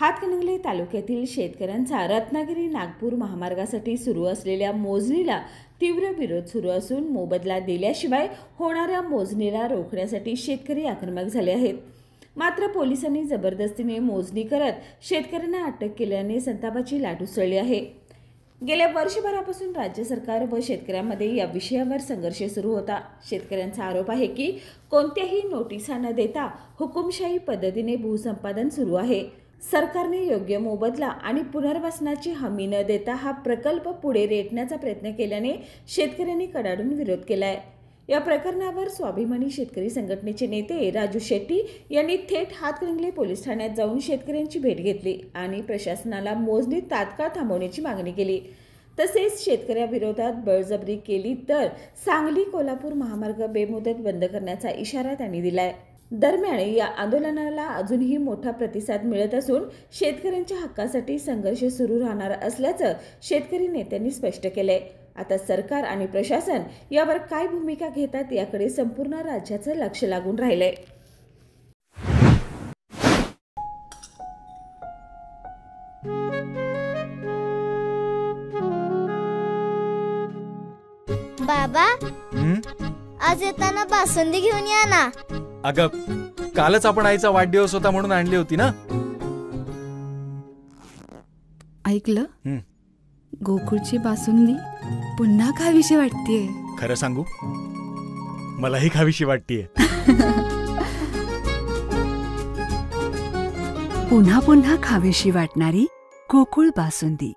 हातकणंगले तालुक्यातील शेतकऱ्यांचा रत्नागिरी नागपूर महामार्गासाठी सुरू असलेल्या मोजणीला तीव्र विरोध सुरू असून मोबदला दिल्याशिवाय होणाऱ्या मोजणीला रोखण्यासाठी शेतकरी आक्रमक झाले आहेत। मात्र पोलिसांनी जबरदस्तीने मोजणी करत शेतकऱ्यांना अटक केल्याने संतापाची लाट उसळली आहे। गेल्या वर्षभरापासून राज्य सरकार व शेतकऱ्यांमध्ये या विषयावर संघर्ष सुरू होता। शेतकऱ्यांचा आरोप आहे की कोणत्याही नोटिसा न देता हुकुमशाही पद्धतीने भूसंपादन सुरू आहे। सरकारने योग्य मोबदला आणि पुनर्वसनाची हमी न देता हा प्रकल्प पुढे रेटण्याचा प्रयत्न केल्याने शेतकऱ्यांनी कडाडून विरोध केलाय। या प्रकरणावर स्वाभिमानी शेतकरी संघटनेचे नेते राजू शेट्टी यांनी थेट हातकणंगले पोलीस ठाण्यात जाऊन शेतकऱ्यांची भेट घेतली आणि प्रशासनाला मोजणी तात्काळ थांबवण्याची मागणी केली। तसेच शेतकऱ्याविरोधात बळजबरी केली तर सांगली कोल्हापूर महामार्ग बेमुदत बंद करण्याचा इशारा त्यांनी दिलाय। दरम्यान या आंदोलनाला अजूनही मोठा प्रतिसाद मिळत असून शेतकऱ्यांच्या हक्कासाठी संघर्ष सुरू राहणार असल्याचं शेतकरी नेत्यांनी स्पष्ट केलंय। आता सरकार आणि प्रशासन यावर काय भूमिका घेतात याकडे संपूर्ण राज्याचं लक्ष लागून राहिलंय। बाबा, आज येताना बासुंदी घेऊन या ना। अगं, कालच आपण आईचा वाढदिवस होता म्हणून आणली होती ना। ऐकलं, गोकुळची बासुंदी पुन्हा खावीशी वाटतेय। खरं सांगू, मलाही खावीशी वाटतेय। पुन्हा पुन्हा खावीशी वाटणारी गोकुळ बासुंदी।